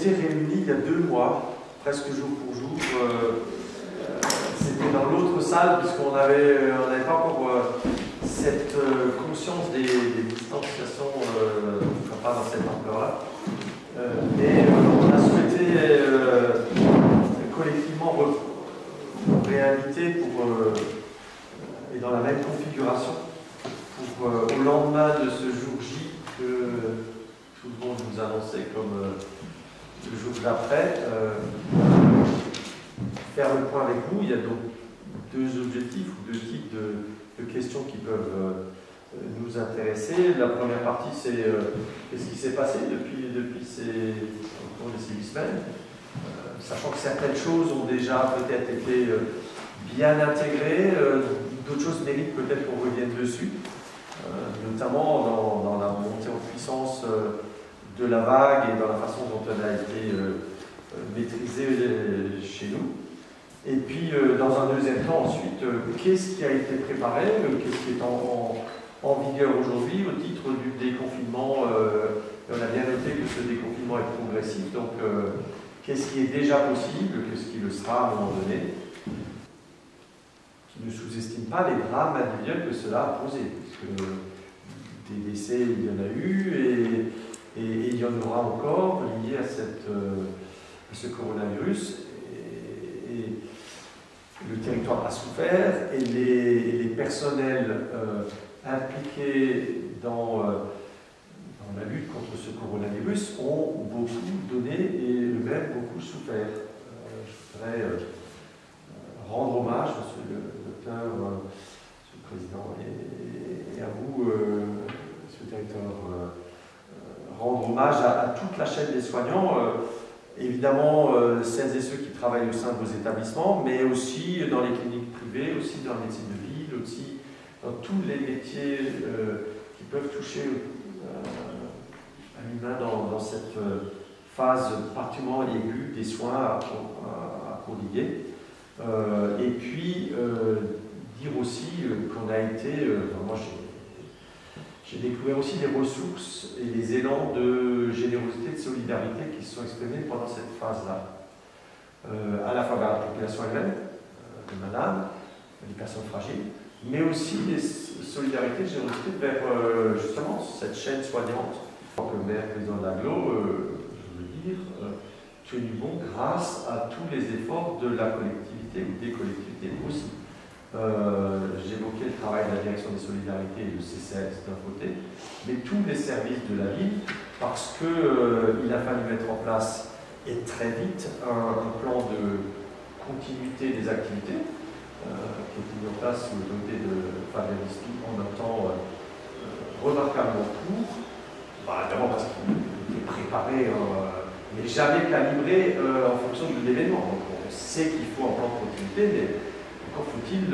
s'était réunis il y a 2 mois, presque jour pour jour. C'était dans l'autre salle, puisqu'on n'avait pas encore cette conscience des distanciations, enfin pas dans cette ampleur-là. Mais on a souhaité collectivement réinviter et dans la même configuration pour au lendemain de ce jour J que tout le monde nous annonçait comme le jour d'après, faire le point avec vous. Il y a donc 2 objectifs ou 2 types de questions qui peuvent nous intéresser. La première partie, c'est qu'est-ce qui s'est passé depuis au cours de ces 8 semaines, sachant que certaines choses ont déjà peut-être été bien intégrées, d'autres choses méritent peut-être qu'on revienne dessus, notamment dans la montée en puissance de la vague et dans la façon dont elle a été maîtrisée chez nous. Et puis, dans un deuxième temps, ensuite, qu'est-ce qui a été préparé, qu'est-ce qui est en vigueur aujourd'hui au titre du déconfinement. On a bien noté que ce déconfinement est progressif, donc qu'est-ce qui est déjà possible, qu'est-ce qui le sera à un moment donné, qui ne sous-estime pas les drames individuels que cela a posé, puisque des décès, il y en a eu, et il y en aura encore liés à ce coronavirus. Et le territoire a souffert, et les personnels impliqués dans la lutte contre ce coronavirus ont beaucoup donné et eux-mêmes beaucoup souffert. Je voudrais rendre hommage, monsieur le docteur, monsieur le président, et à vous, monsieur le directeur, rendre hommage à toute la chaîne des soignants, évidemment celles et ceux qui travaillent au sein de vos établissements, mais aussi dans les cliniques privées, aussi dans la médecine de ville, aussi dans tous les métiers qui peuvent toucher à l'humain dans cette phase particulièrement aiguë des soins à prodiguer. Et puis, dire aussi qu'on a été, moi j'ai découvert aussi des ressources et des élans de générosité, de solidarité qui se sont exprimés pendant cette phase-là. À la fois vers la population elle-même, les malades, les personnes fragiles, mais aussi des solidarités, de générosité vers justement cette chaîne soignante. En tant que maire, président de l'Aglo, je veux dire, tenu bon grâce à tous les efforts de la collectivité ou des collectivités aussi. J'évoquais le travail de la direction des solidarités et du CCS d'un côté, mais tous les services de la ville, parce qu'il a fallu mettre en place, et très vite, un plan de continuité des activités, qui a été mis en place sous l'autorité de Fabien Bistou en un temps remarquablement court. D'abord parce qu'il est préparé, mais jamais calibré en fonction de l'événement. Donc on sait qu'il faut un plan de continuité, mais encore faut-il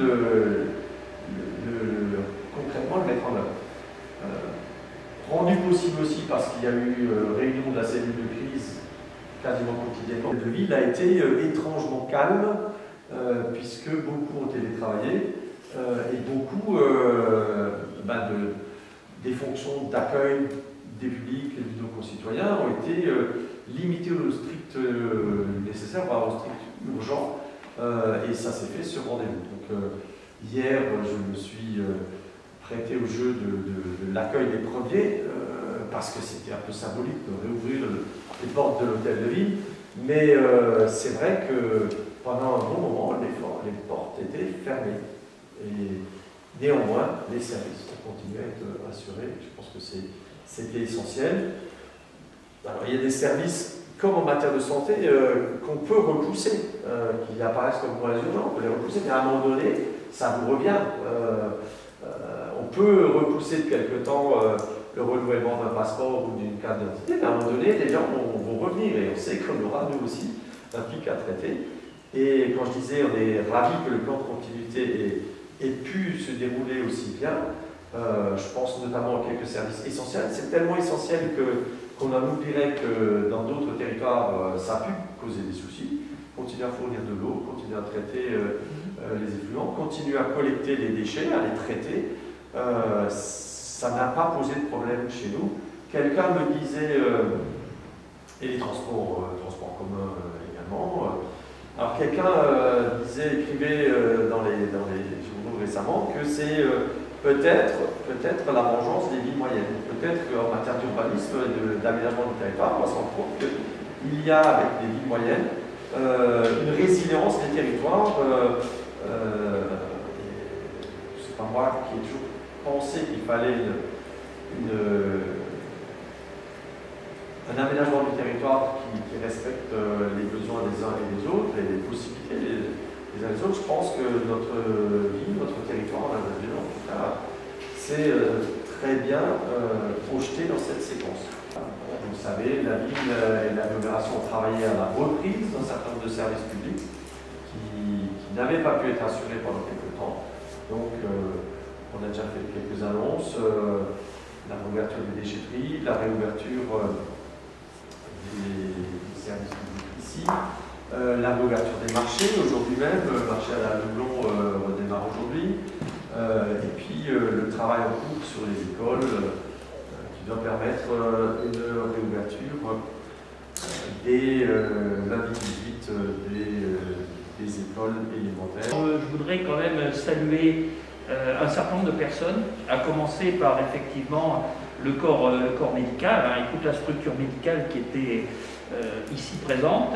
concrètement le mettre en œuvre. Rendu possible aussi parce qu'il y a eu réunion de la cellule de crise quasiment quotidiennement. La ville a été étrangement calme, puisque beaucoup ont télétravaillé et beaucoup des fonctions d'accueil des publics et de nos concitoyens ont été limitées au strict nécessaire, voire au strict urgent, et ça s'est fait sur rendez-vous. Donc hier, je me suis prêté au jeu de l'accueil des premiers, parce que c'était un peu symbolique de réouvrir les portes de l'hôtel de ville, mais c'est vrai que pendant un bon moment, les portes étaient fermées. Et néanmoins, les services ont continué à être assurés. Je pense que c'était essentiel. Alors, il y a des services, comme en matière de santé, qu'on peut repousser, qui apparaissent comme moins urgents, on peut les repousser, mais à un moment donné, ça vous revient. On peut repousser de quelque temps le renouvellement d'un passeport ou d'une carte d'identité, mais à un moment donné, les gens vont revenir, et on sait qu'on aura, nous aussi, un pic à traiter. Et quand je disais, on est ravis que le plan de continuité ait pu se dérouler aussi bien, je pense notamment à quelques services essentiels. C'est tellement essentiel qu'on en oublierait que dans d'autres territoires, ça a pu causer des soucis. Continuer à fournir de l'eau, continuer à traiter les effluents, continuer à collecter les déchets, à les traiter. Ça n'a pas posé de problème chez nous. Quelqu'un me disait et les transports communs également. Alors quelqu'un écrivait dans les journaux récemment que c'est peut-être la vengeance des villes moyennes. Peut-être qu'en matière d'urbanisme et d'aménagement du territoire, on va se rendre compte qu'il y a avec les villes moyennes une résilience des territoires. C'est pas moi qui ai toujours pensé qu'il fallait un aménagement du territoire qui respecte les besoins des uns et des autres et les possibilités des uns et des autres. Je pense que notre vie, notre territoire, en tout cas, c'est très bien projeté dans cette séquence. Vous le savez, la ville et l'agglomération ont travaillé à la reprise d'un certain nombre de services publics qui n'avaient pas pu être assurés pendant quelques temps. Donc, on a déjà fait quelques annonces, la réouverture des déchetteries, la réouverture des services publics ici, la réouverture des marchés, aujourd'hui même, le marché à la Loublon redémarre aujourd'hui, et puis le travail en cours sur les écoles qui doit permettre une réouverture dès lundi 18 des écoles élémentaires. Je voudrais quand même saluer un certain nombre de personnes, à commencer par effectivement le corps médical, et toute la structure médicale qui était ici présente.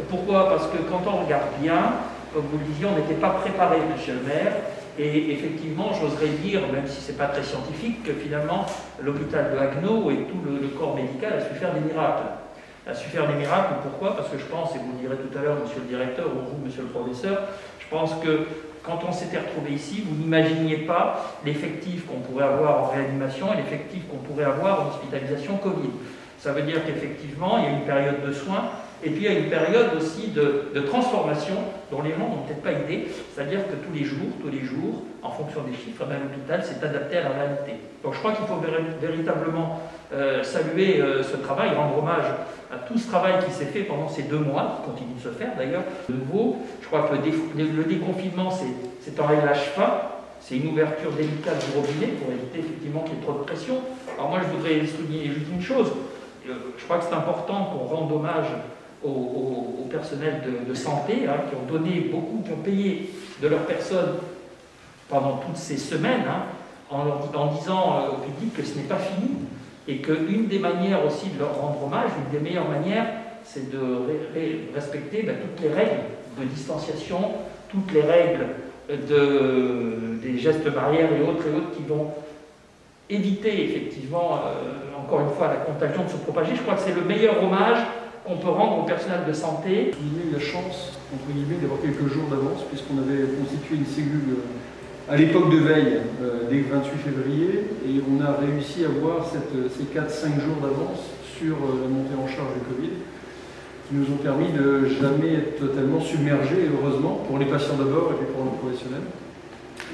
Pourquoi? Parce que quand on regarde bien, comme vous le disiez, on n'était pas préparé, monsieur le maire, et effectivement, j'oserais dire, même si ce n'est pas très scientifique, que finalement, l'hôpital de Haguenau et tout le corps médical a su faire des miracles. A su faire des miracles, pourquoi? Parce que je pense, et vous le direz tout à l'heure, monsieur le directeur, ou vous, monsieur le professeur, je pense que quand on s'était retrouvé ici, vous n'imaginiez pas l'effectif qu'on pourrait avoir en réanimation et l'effectif qu'on pourrait avoir en hospitalisation Covid. Ça veut dire qu'effectivement, il y a une période de soins et puis il y a une période aussi de transformation dont les gens n'ont peut-être pas idée. C'est-à-dire que tous les jours, en fonction des chiffres, l'hôpital s'est adapté à la réalité. Donc je crois qu'il faut véritablement saluer ce travail, rendre hommage à tout ce travail qui s'est fait pendant ces 2 mois, qui continue de se faire d'ailleurs. De nouveau, je crois que le déconfinement, c'est un réglage fin, c'est une ouverture délicate du robinet pour éviter effectivement qu'il y ait trop de pression. Alors moi, je voudrais souligner juste une chose. Je crois que c'est important qu'on rende hommage au personnel de santé, qui ont donné beaucoup, qui ont payé de leur personne pendant toutes ces semaines, en disant au public que ce n'est pas fini, et qu'une des manières aussi de leur rendre hommage, une des meilleures manières, c'est de respecter toutes les règles de distanciation, toutes les règles des gestes barrières et autres qui vont éviter effectivement, encore une fois, la contagion de se propager. Je crois que c'est le meilleur hommage qu'on peut rendre au personnel de santé. On a eu la chance, entre guillemets, d'avoir quelques jours d'avance, puisqu'on avait constitué une cellule à l'époque de veille, dès le 28 février, et on a réussi à avoir ces 4-5 jours d'avance sur la montée en charge du Covid, qui nous ont permis de jamais être totalement submergés, heureusement, pour les patients d'abord et puis pour nos professionnels.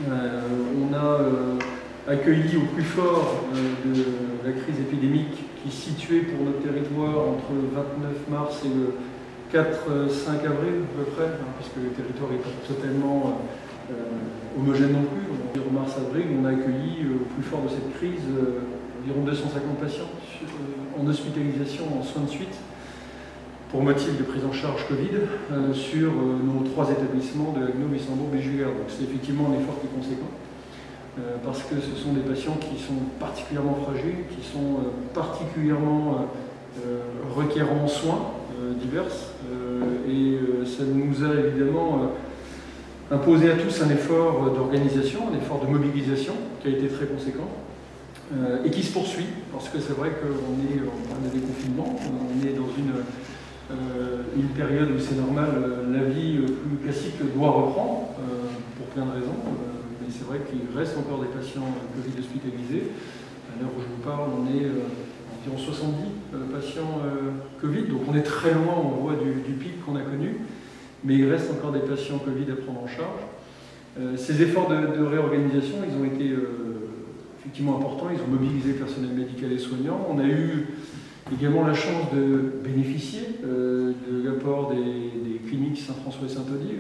On a accueilli au plus fort de la crise épidémique qui se situait pour notre territoire entre le 29 mars et le 4-5 avril à peu près, puisque le territoire n'est pas totalement homogène non plus. En mars-avril, on a accueilli au plus fort de cette crise environ 250 patients en hospitalisation, en soins de suite, pour motif de prise en charge Covid, sur nos 3 établissements de Haguenau, Wissembourg et Julière. Donc c'est effectivement un effort qui est conséquent. Parce que ce sont des patients qui sont particulièrement fragiles, qui sont particulièrement requérants soins divers, et ça nous a évidemment imposé à tous un effort d'organisation, un effort de mobilisation qui a été très conséquent et qui se poursuit, parce que c'est vrai qu'on est en des confinements, on est dans une période où c'est normal, la vie plus classique doit reprendre pour plein de raisons. Mais c'est vrai qu'il reste encore des patients Covid hospitalisés. À l'heure où je vous parle, on est environ 70 patients Covid, donc on est très loin, on voit du pic qu'on a connu, mais il reste encore des patients Covid à prendre en charge. Ces efforts de réorganisation, ils ont été effectivement importants, ils ont mobilisé le personnel médical et soignant. On a eu également la chance de bénéficier de l'apport des cliniques Saint-François et Saint-Odile.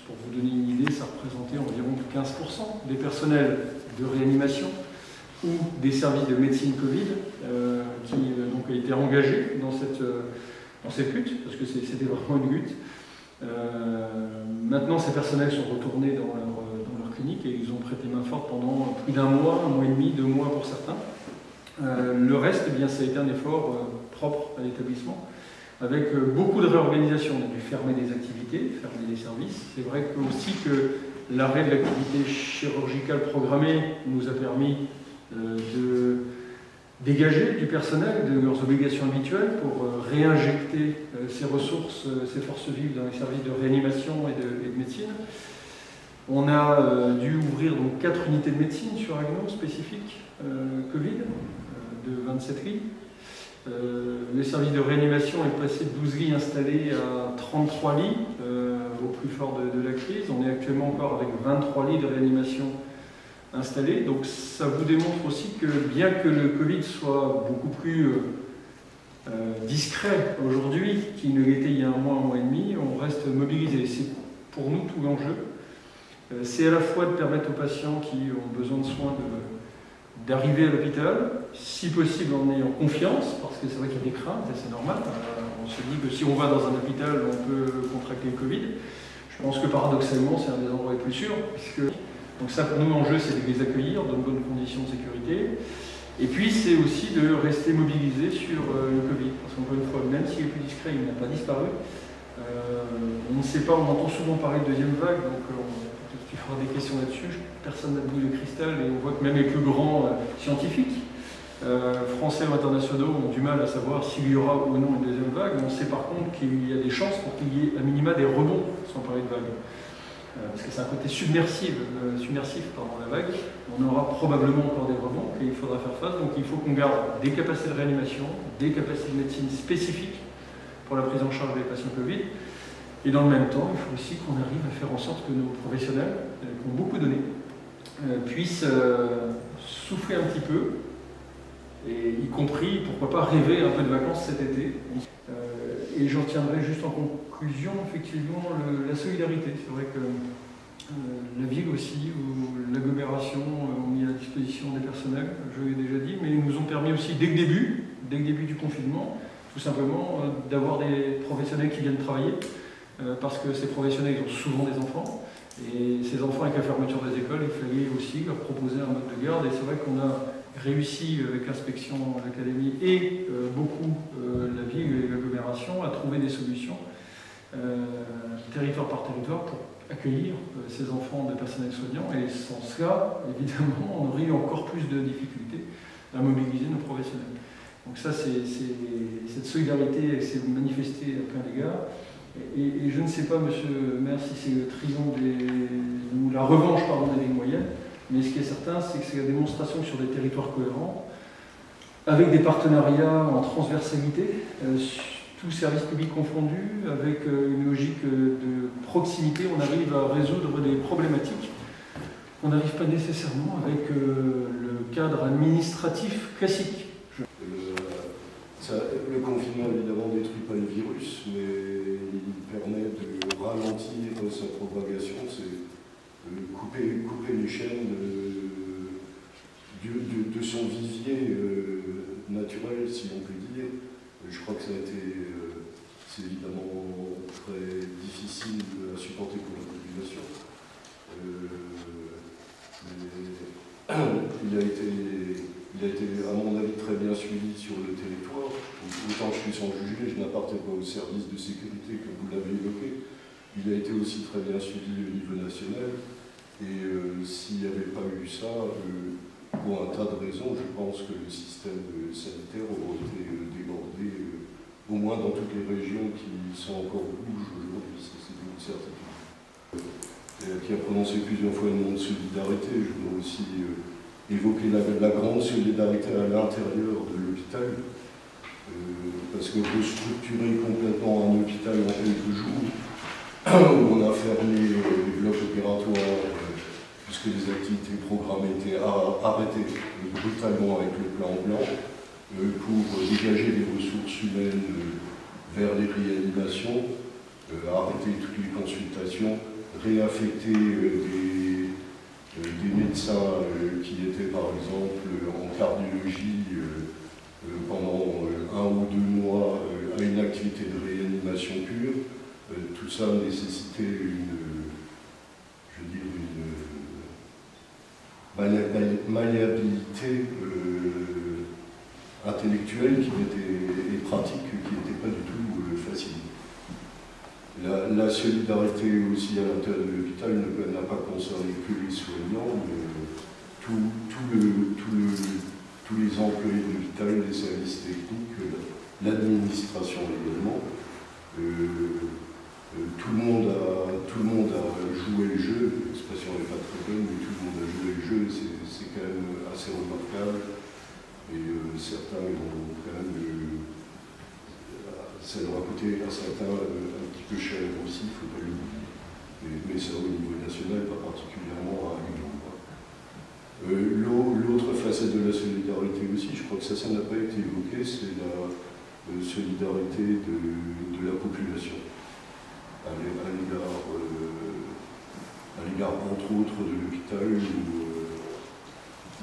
Pour vous donner une idée, ça représentait environ 15% des personnels de réanimation ou des services de médecine Covid qui donc a été engagé dans cette lutte, parce que c'était vraiment une lutte. Maintenant, ces personnels sont retournés dans leur clinique et ils ont prêté main forte pendant plus d'un mois et demi, 2 mois pour certains. Le reste, eh bien, ça a été un effort propre à l'établissement, avec beaucoup de réorganisation. On a dû fermer des activités, fermer des services. C'est vrai aussi que l'arrêt de l'activité chirurgicale programmée nous a permis de dégager du personnel de leurs obligations habituelles pour réinjecter ces ressources, ces forces vives dans les services de réanimation et de médecine. On a dû ouvrir donc 4 unités de médecine sur Haguenau spécifiques Covid, de 27 lits. Le service de réanimation est passé de 12 lits installés à 33 lits au plus fort de la crise. On est actuellement encore avec 23 lits de réanimation installés. Donc ça vous démontre aussi que bien que le Covid soit beaucoup plus discret aujourd'hui qu'il ne l'était il y a un mois et demi, on reste mobilisé. C'est pour nous tout l'enjeu. C'est à la fois de permettre aux patients qui ont besoin de soins d'arriver à l'hôpital, si possible en ayant confiance, parce que c'est vrai qu'il y a des craintes, et c'est normal. On se dit que si on va dans un hôpital, on peut contracter le Covid. Je pense que paradoxalement, c'est un des endroits les plus sûrs, puisque donc ça, pour nous, l'enjeu, c'est de les accueillir dans de bonnes conditions de sécurité. Et puis, c'est aussi de rester mobilisé sur le Covid. Parce qu'encore une fois, même s'il est plus discret, il n'a pas disparu. On ne sait pas, on entend souvent parler de deuxième vague, donc tu feras des questions là-dessus. Personne n'a de boule de cristal, et on voit que même les plus grands scientifiques, français ou internationaux, ont du mal à savoir s'il y aura ou non une deuxième vague. On sait par contre qu'il y a des chances pour qu'il y ait à minima des rebonds, sans parler de vagues. Parce que c'est un côté submersif pendant la vague. On aura probablement encore des rebonds et il faudra faire face. Donc il faut qu'on garde des capacités de réanimation, des capacités de médecine spécifiques pour la prise en charge des patients Covid. Et dans le même temps, il faut aussi qu'on arrive à faire en sorte que nos professionnels, qui ont beaucoup donné, puissent souffler un petit peu, et y compris, pourquoi pas, rêver un peu de vacances cet été. Et j'en tiendrai juste en conclusion, effectivement, la solidarité. C'est vrai que la ville aussi, ou l'agglomération ont mis à disposition des personnels, je l'ai déjà dit, mais ils nous ont permis aussi, dès le début du confinement, tout simplement, d'avoir des professionnels qui viennent travailler, parce que ces professionnels, ils ont souvent des enfants, et ces enfants, avec la fermeture des écoles, il fallait aussi leur proposer un mode de garde, et c'est vrai qu'on a réussi avec l'inspection, l'académie et beaucoup la ville et l'agglomération à trouver des solutions territoire par territoire pour accueillir ces enfants de personnel soignant, et sans cela, évidemment, on aurait eu encore plus de difficultés à mobiliser nos professionnels. Donc ça, cette solidarité s'est manifestée à plein d'égards. Et je ne sais pas, monsieur le maire, si c'est le triomphe ou la revanche des villes moyennes, mais ce qui est certain, c'est que c'est la démonstration sur des territoires cohérents, avec des partenariats en transversalité, tous services publics confondus, avec une logique de proximité, on arrive à résoudre des problématiques qu'on n'arrive pas nécessairement avec le cadre administratif classique. Le confinement, évidemment, ne détruit pas le virus, mais il permet de ralentir sa propagation, c'est couper les chaînes de son vivier naturel, si on peut dire. Je crois que ça a été, c'est évidemment très difficile à supporter pour la population. Mais il a été, à mon avis, très bien suivi sur le territoire. Autant je suis sans juger, je n'appartiens pas au service de sécurité comme vous l'avez évoqué. Il a été aussi très bien suivi au niveau national. Et s'il n'y avait pas eu ça, pour un tas de raisons, je pense que le système sanitaire aurait été débordé, au moins dans toutes les régions qui sont encore rouges aujourd'hui, c'est une certitude. Qui a prononcé plusieurs fois le mot de solidarité, je voudrais aussi évoquer la grande solidarité à l'intérieur de l'hôpital, parce que restructurer complètement un hôpital en quelques jours, où on a fermé les blocs opératoires, puisque les activités programmées étaient arrêtées brutalement avec le plan blanc, pour dégager les ressources humaines vers les réanimations, arrêter toutes les consultations, réaffecter des médecins qui étaient par exemple en cardiologie pendant 1 ou 2 mois à une activité de réanimation pure. Tout ça nécessitait une malléabilité intellectuelle et pratique qui n'était pas du tout facile. La solidarité aussi à l'intérieur de l'hôpital n'a pas concerné que les soignants, mais tous les employés de l'hôpital, les services techniques, l'administration également. Tout le monde a joué le jeu, l'expression n'est pas très bonne, mais tout le monde a joué le jeu, c'est quand même assez remarquable. Et certains ont quand même ça leur a coûté à certains un petit peu cher aussi, il ne faut pas l'oublier. Mais ça au niveau national, pas particulièrement à Lyon. L'autre facette de la solidarité aussi, je crois que ça n'a pas été évoqué, c'est la solidarité de la population à l'égard entre autres de l'hôpital où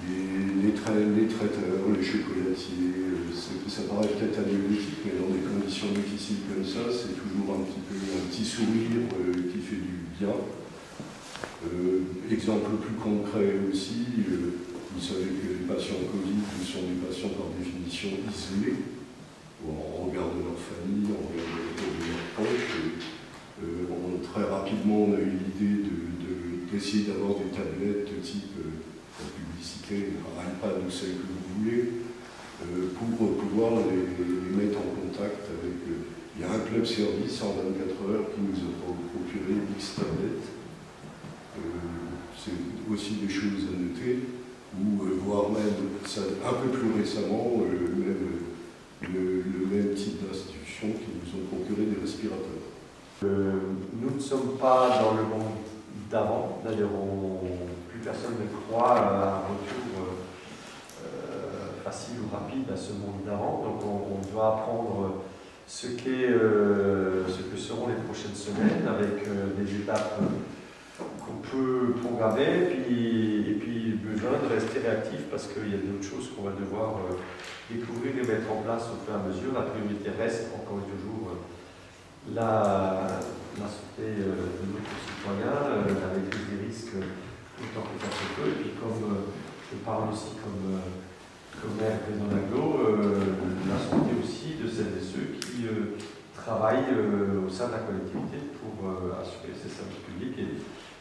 les traiteurs, les chocolatiers, ça paraît peut-être anecdotique, mais dans des conditions difficiles comme ça, c'est toujours un petit sourire qui fait du bien. Exemple plus concret aussi, vous savez que les patients Covid sont des patients par définition isolés, en regard de leur famille, en regard de leurs proches. Très rapidement, on a eu l'idée d'essayer d'avoir des tablettes de type la publicité, un iPad ou celle que vous voulez, pour pouvoir les mettre en contact avec. Il y a un club service en 24 heures qui nous a procuré X tablettes. C'est aussi des choses à noter, ou voire même, ça, un peu plus récemment, le même type d'institutions qui nous ont procuré des respirateurs. Nous ne sommes pas dans le monde d'avant, d'ailleurs plus personne ne croit à un retour facile ou rapide à ce monde d'avant, donc on doit apprendre ce que seront les prochaines semaines avec des étapes qu'on peut programmer et puis besoin de rester réactif parce qu'il y a d'autres choses qu'on va devoir découvrir et mettre en place au fur et à mesure. La priorité reste encore et toujours la santé de nos concitoyens, la maîtrise des risques autant que ça se peut. Et puis comme je parle aussi comme maire président d'Aglo, la santé aussi de celles et ceux qui travaillent au sein de la collectivité pour assurer ces services publics.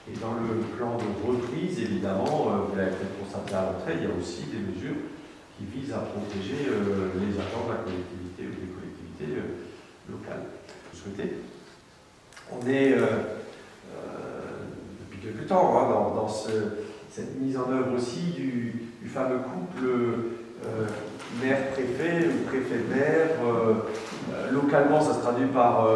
Et dans le plan de reprise, évidemment, vous l'avez peut-être constaté à l'entrée, il y a aussi des mesures qui visent à protéger les agents de la collectivité ou des collectivités locales. Vous souhaitez ? On est depuis quelque temps dans cette mise en œuvre aussi du fameux couple maire-préfet ou préfet-maire. Localement, ça se traduit par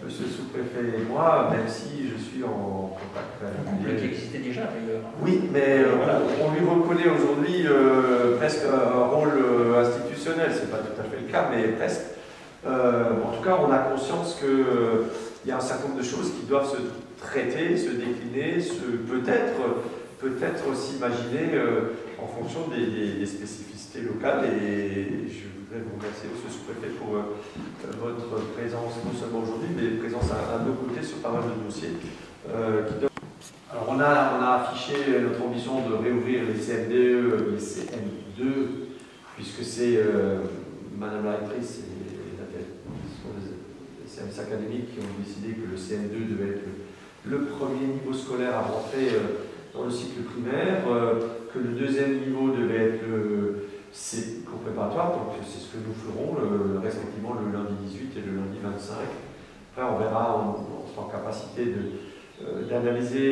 monsieur le sous-préfet et moi, même si je suis en contact régulier. Qui existait déjà d'ailleurs. Oui, mais on lui reconnaît aujourd'hui presque un rôle institutionnel. C'est pas tout à fait le cas, mais presque. En tout cas, on a conscience qu'il y a un certain nombre de choses qui doivent se traiter, se décliner, peut-être s'imaginer en fonction des spécificités locales. Et je voudrais vous remercier, monsieur le sous-préfet, pour votre présence, non seulement aujourd'hui, mais présence à nos côtés sur pas mal de dossiers. Alors, on a affiché notre ambition de réouvrir les CM2, les CM2, puisque c'est Madame la rectrice et les services académiques qui ont décidé que le CM2 devait être le premier niveau scolaire à rentrer dans le cycle primaire, que le deuxième niveau devait être le cours préparatoire, donc c'est ce que nous ferons, respectivement le lundi 18 et le lundi 25. Après, on verra, on sera en capacité d'analyser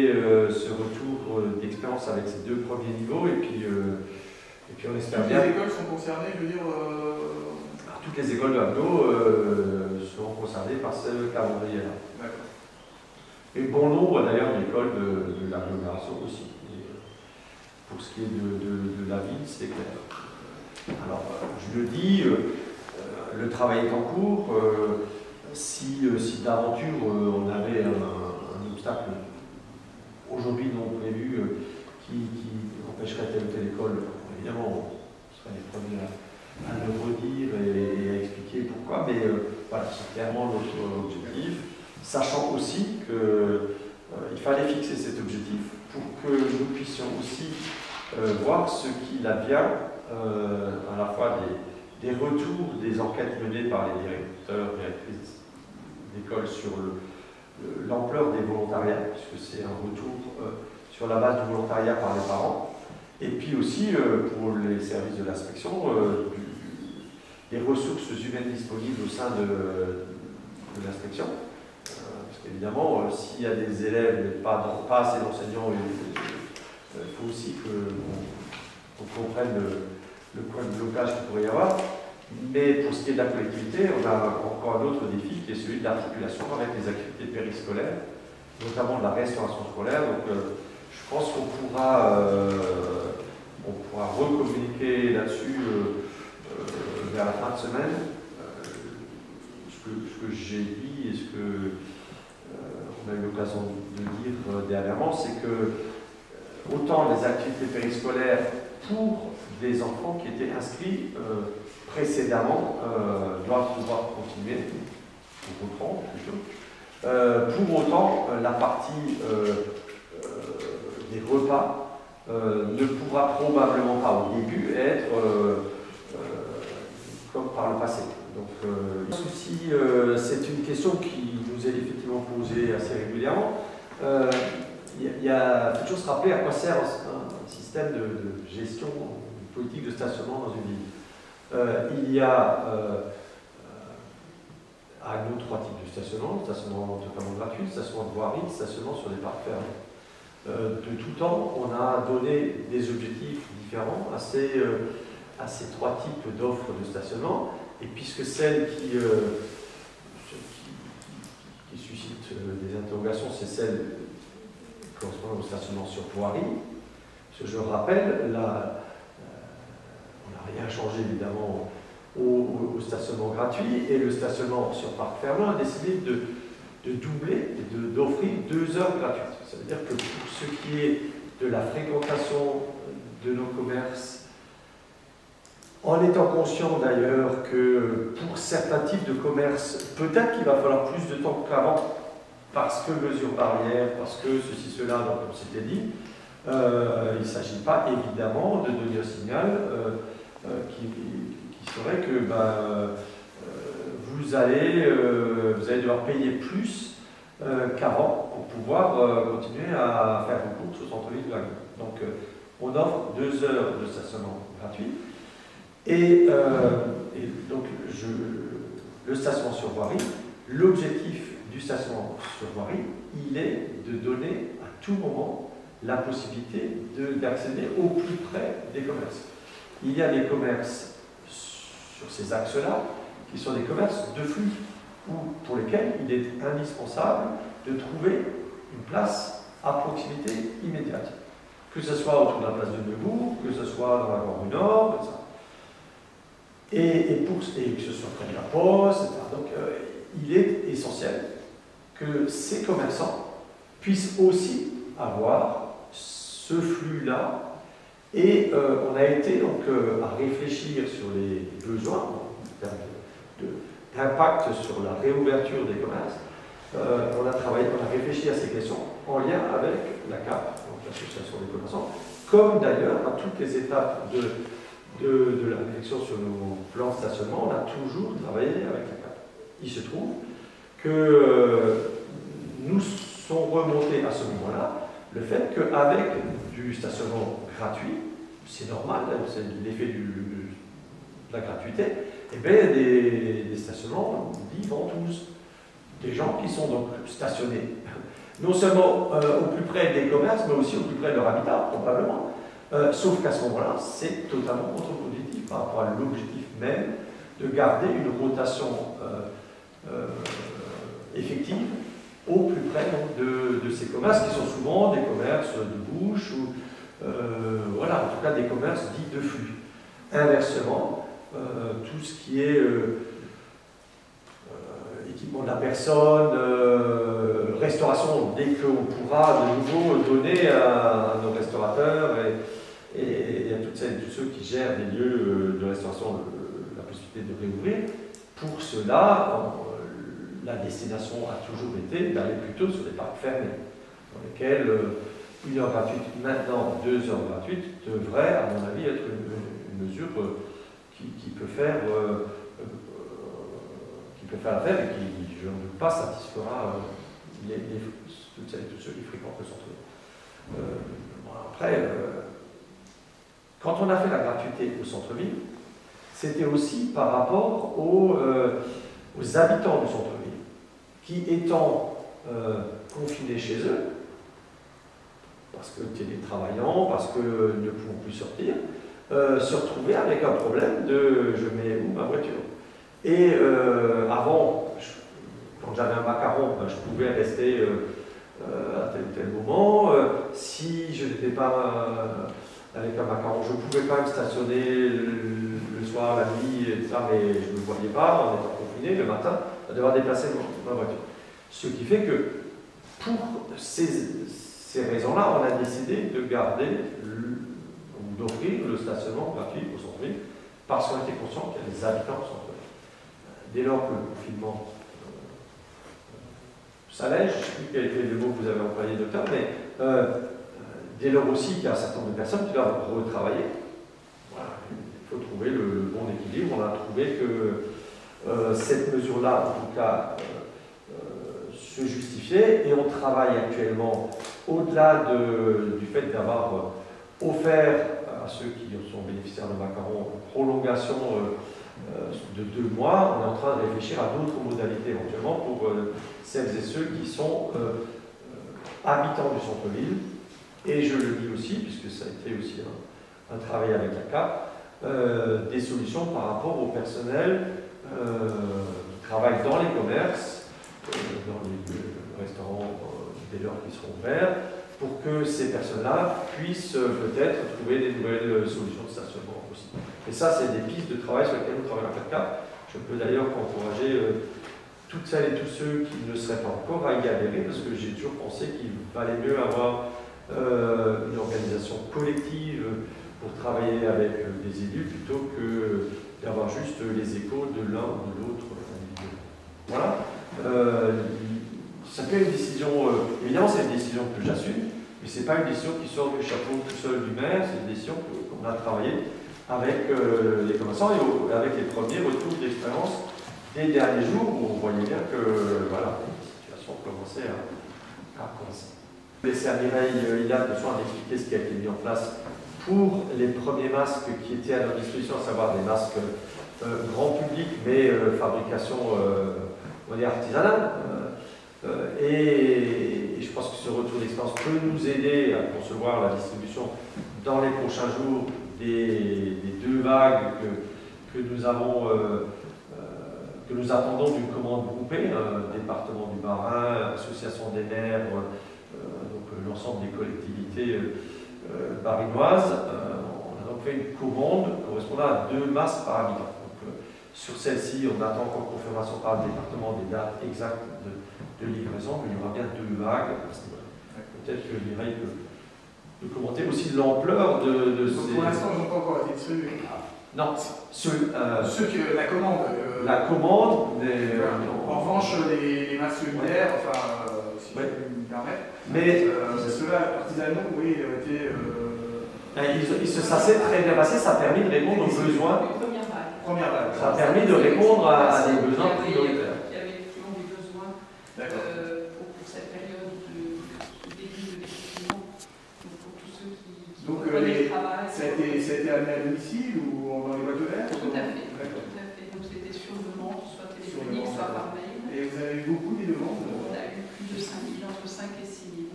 ce retour d'expérience avec ces deux premiers niveaux, et puis on espère bien. Toutes les écoles sont concernées, je veux dire toutes les écoles de Aglo seront concernées par ce calendrier-là. D'accord. Et bon nombre d'ailleurs d'écoles de l'agglomération aussi. Et pour ce qui est de la ville, c'est clair. Alors, je le dis, le travail est en cours. Si d'aventure on avait un obstacle aujourd'hui non prévu qui empêcherait telle ou telle école. Évidemment, on serait les premiers à le redire et à expliquer pourquoi, mais voilà, c'est clairement notre objectif, sachant aussi qu'il fallait fixer cet objectif pour que nous puissions aussi voir ce qu'il advient à la fois des retours des enquêtes menées par les directeurs, directrices d'école sur l'ampleur des volontariats, puisque c'est un retour sur la base du volontariat par les parents, et puis aussi pour les services de l'inspection, des ressources humaines disponibles au sein de l'inspection. Parce qu'évidemment, s'il y a des élèves mais pas assez d'enseignants, il faut aussi qu'on comprenne le point de blocage qu'il pourrait y avoir. Mais pour ce qui est de la collectivité, on a encore un autre défi qui est celui de l'articulation avec les activités périscolaires, notamment de la restauration scolaire. Donc je pense qu'on pourra recommuniquer là-dessus vers la fin de semaine. Ce que j'ai dit et ce qu'on a eu l'occasion de dire dernièrement, c'est que autant les activités périscolaires pour des enfants qui étaient inscrits précédemment doivent pouvoir continuer, ou reprendre plutôt. Pour autant, la partie des repas ne pourra probablement pas au début être comme par le passé. Donc, souci, c'est une question qui nous est effectivement posée assez régulièrement. Il faut toujours se rappeler à quoi sert un système de gestion, une politique de stationnement dans une ville. Il y a à nous 3 types de stationnement totalement gratuit, stationnement de voirie, stationnement sur des parcs fermés. De tout temps, on a donné des objectifs différents à ces 3 types d'offres de stationnement, et puisque celle qui suscite des interrogations, c'est celle correspondant au stationnement sur voirie. Parce que je rappelle, on n'a rien changé évidemment au stationnement gratuit, et le stationnement sur parc fermé a décidé de doubler et d'offrir 2 heures gratuites. Ça veut dire que pour ce qui est de la fréquentation de nos commerces, en étant conscient d'ailleurs que pour certains types de commerces, peut-être qu'il va falloir plus de temps qu'avant, parce que mesures barrières, parce que ceci, cela, donc on s'était dit, il ne s'agit pas évidemment de donner un signal qui serait que vous allez devoir payer plus qu'avant pour pouvoir continuer à faire vos courses au centre-ville de la ville. Donc on offre 2 heures de stationnement gratuit. Et donc le stationnement sur voirie, l'objectif du stationnement sur voirie, il est de donner à tout moment la possibilité d'accéder au plus près des commerces. Il y a des commerces sur ces axes-là qui sont des commerces de flux, pour lesquels il est indispensable de trouver une place à proximité immédiate. Que ce soit autour de la place de Neubourg, que ce soit dans la Gare du Nord, etc. Et que ce soit près de la Poste, etc. Donc il est essentiel que ces commerçants puissent aussi avoir ce flux-là. Et on a été donc à réfléchir sur les besoins en termes d'impact sur la réouverture des commerces. On a réfléchi à ces questions en lien avec la CAP, donc l'association des commerçants, comme d'ailleurs à toutes les étapes de la réflexion sur nos plans de stationnement, on a toujours travaillé avec la CAP. Il se trouve que nous sont remontés à ce moment-là le fait qu'avec du stationnement gratuit, c'est normal, c'est l'effet de la gratuité, et bien des stationnements dits ventouses. Des gens qui sont donc stationnés, non seulement au plus près des commerces, mais aussi au plus près de leur habitat, probablement. Sauf qu'à ce moment-là, c'est totalement contre-productif par rapport à l'objectif même de garder une rotation effective au plus près de ces commerces, qui sont souvent des commerces de bouche, ou voilà, en tout cas des commerces dits de flux. Inversement, tout ce qui est équipement de la personne, restauration, dès qu'on pourra de nouveau donner à nos restaurateurs et à toutes celles et tous ceux qui gèrent des lieux de restauration la possibilité de réouvrir. Pour cela, la destination a toujours été d'aller plutôt sur des parcs fermés, dans lesquels 1 heure gratuite, maintenant 2 heures gratuites, devrait, à mon avis, être une mesure qui peut faire l'affaire et qui, je ne doute pas, satisfera toutes celles et tous ceux qui fréquentent le centre-ville. Après, quand on a fait la gratuité au centre-ville, c'était aussi par rapport aux habitants du centre-ville, qui étant confinés chez eux, parce que télétravaillant, parce que ne pouvant plus sortir, se retrouvaient avec un problème de je mets où ma voiture. Et avant, quand j'avais un macaron, je pouvais rester à tel ou tel moment. Si je n'étais pas avec un macaron, je pouvais quand même stationner le soir, la nuit, et ça, mais je ne me voyais pas, en étant confiné le matin, à devoir déplacer ma voiture. Ce qui fait que pour ces raisons-là, on a décidé de garder ou d'offrir le stationnement gratuit au centre-ville, parce qu'on était conscient qu'il y a des habitants au centre-ville. Dès lors que le confinement s'allège, je ne sais plus quel était le mot que vous avez employé, docteur, mais dès lors aussi qu'il y a un certain nombre de personnes qui doivent retravailler. Voilà, il faut trouver le bon équilibre. On a trouvé que cette mesure-là, en tout cas, se justifiait, et on travaille actuellement, au-delà du fait d'avoir offert à ceux qui sont bénéficiaires de macarons une prolongation de 2 mois, on est en train de réfléchir à d'autres modalités éventuellement pour celles et ceux qui sont habitants du centre-ville. Et je le dis aussi, puisque ça a été aussi un travail avec la CAP, des solutions par rapport au personnel qui travaille dans les commerces, dans les restaurants dès lors qu'ils seront ouverts, pour que ces personnes-là puissent peut-être trouver des nouvelles solutions de stationnement possibles. Et ça, c'est des pistes de travail sur lesquelles nous travaillons à 4K. Je peux d'ailleurs encourager toutes celles et tous ceux qui ne seraient pas encore à y adhérer, parce que j'ai toujours pensé qu'il valait mieux avoir une organisation collective pour travailler avec des élus plutôt que d'avoir juste les échos de l'un ou de l'autre individu. Voilà. Ça peut être une décision, évidemment c'est une décision que j'assume, mais ce n'est pas une décision qui sort du chapeau tout seul du maire, c'est une décision qu'on a travaillé avec les commerçants et avec les premiers retours d'expérience des derniers jours où on voyait bien que voilà, la situation commençait à commencer. Laisser à Mireille Hilal de soin d'expliquer ce qui a été mis en place pour les premiers masques qui étaient à notre disposition, à savoir des masques grand public, mais fabrication on va dire artisanale. Et je pense que ce retour d'expérience peut nous aider à concevoir la distribution dans les prochains jours des 2 vagues que nous attendons d'une commande groupée, département du Bas-Rhin, association des maires, donc l'ensemble des collectivités barinoises. On a donc fait une commande correspondant à 2 masques par habitant. Donc, sur celle-ci, on attend encore confirmation par le département des dates exactes de livraison, mais il y aura bien 2 vagues. Peut-être que Mireille peut commenter aussi l'ampleur de ces... Pour l'instant, ils n'ont pas encore été distribués. Non, ceux que la commande. La commande, en revanche, les masques luminaires, enfin, si je peux me permettre. Mais ceux-là, artisanaux, oui, ont été. Ça s'est très bien passé, ça a permis de répondre aux besoins. Première vague. Ça a permis de répondre à des besoins prioritaires. Il y avait effectivement des besoins pour cette période de début de déconfinement. Donc pour tous ceux qui Donc prenaient le travail. Ça a été amené à domicile ou dans les boîtes aux lettres? Tout à fait. Donc c'était sur demande, soit téléphonique, soit par mail. Et vous avez eu beaucoup des demandes? On a eu plus de 5 000, entre 5 et 6 000.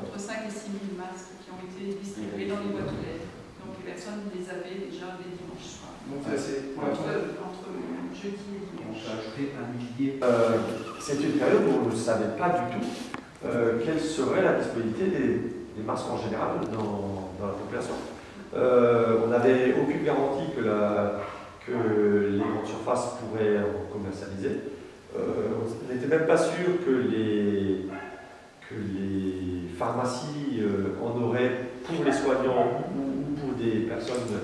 Entre 5 et 6 000 masques qui ont été distribués dans les boîtes aux lettres. Donc les personnes les avaient déjà dès dimanche soir. Donc ça c'est pour entre jeudi et dimanche. On a ajouté 1 millier. C'est une période où on ne savait pas du tout quelle serait la disponibilité des masques en général dans la population. On n'avait aucune garantie que les grandes surfaces pourraient en commercialiser. on n'était même pas sûr que les pharmacies en auraient pour les soignants ou pour des personnes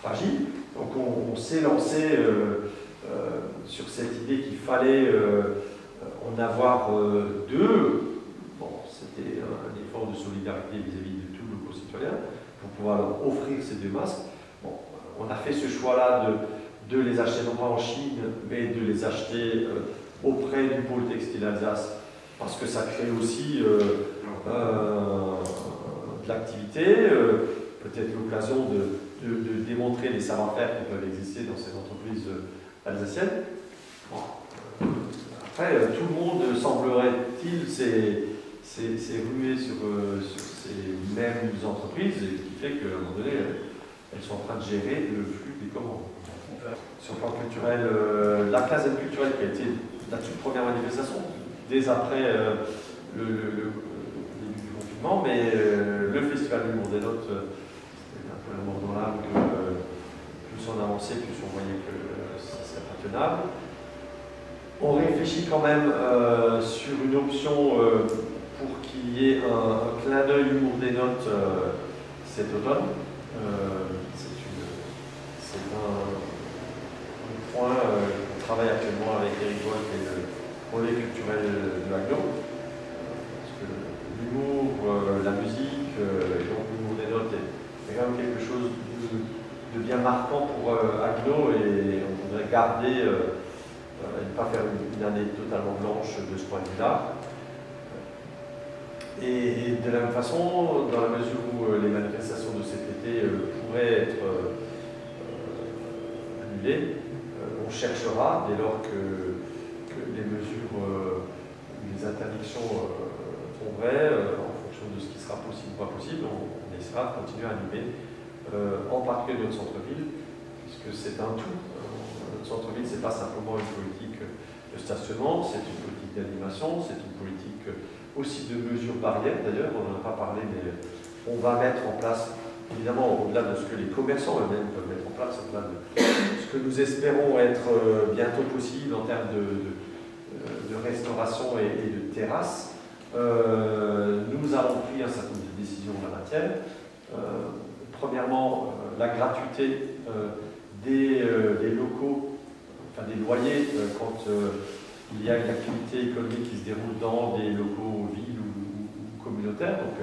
fragiles. Donc on s'est lancé sur cette idée qu'il fallait en avoir deux. Bon, c'était un effort de solidarité vis-à-vis de tous nos concitoyens pour pouvoir leur offrir ces deux masques. Bon, on a fait ce choix-là de les acheter non pas en Chine, mais de les acheter auprès du pôle textile Alsace, parce que ça crée aussi de l'activité, peut-être l'occasion de démontrer les savoir-faire qui peuvent exister dans ces entreprises alsaciennes. Bon, après, tout le monde, semblerait-il, s'est rué sur ces mêmes entreprises, et qui fait qu'à un moment donné, elles sont en train de gérer le flux des commandes. Sur le plan culturel, la caserne culturelle qui a été la toute première manifestation, dès après le début du confinement, mais le Festival de l'Humour des Notes, c'était un peu la mort dans l'âme, que plus on avançait, plus on voyait que ça serait pas tenable. On réfléchit quand même sur une option pour qu'il y ait un clin d'œil Humour des Notes cet automne. C'est un point qu'on travaille actuellement avec Eric Wolf et le relais culturel de Agno. Parce que l'humour, la musique, et donc l'humour des notes est quand même quelque chose de bien marquant pour Agno, et on voudrait garder et ne pas faire une année totalement blanche de ce point de vue-là. Et de la même façon, dans la mesure où les manifestations de cet été pourraient être annulées, on cherchera, dès lors que les mesures, les interdictions tomberaient, en fonction de ce qui sera possible ou pas possible, on essaiera de continuer à animer, en particulier notre centre-ville, puisque c'est un tout. Notre centre-ville, ce n'est pas simplement une politique de stationnement, c'est une politique d'animation, c'est une politique aussi de mesures barrières. D'ailleurs, on n'en a pas parlé, mais on va mettre en place, évidemment, au-delà de ce que les commerçants eux-mêmes peuvent mettre en place, au-delà de ce que nous espérons être bientôt possible en termes de restauration et de terrasse, nous avons pris un certain nombre de décisions en la matière. Premièrement, la gratuité des locaux, enfin des loyers, quand il y a une activité économique qui se déroule dans des locaux villes ou communautaires. Donc,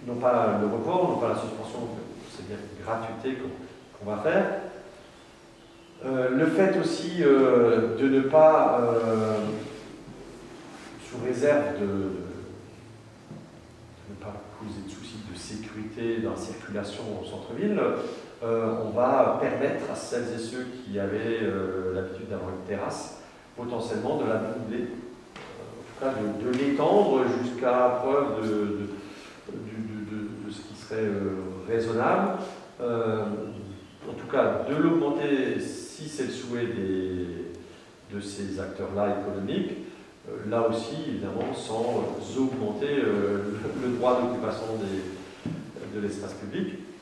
non pas le report, non pas la suspension, c'est bien une gratuité qu'on va faire. Le fait aussi de ne pas, sous réserve de ne pas causer de soucis de sécurité dans la circulation au centre-ville, on va permettre à celles et ceux qui avaient l'habitude d'avoir une terrasse, potentiellement de la doubler, en tout cas de l'étendre jusqu'à preuve de ce qui serait raisonnable, en tout cas de l'augmenter si c'est le souhait de ces acteurs-là économiques, là aussi évidemment sans augmenter le droit d'occupation de l'espace public.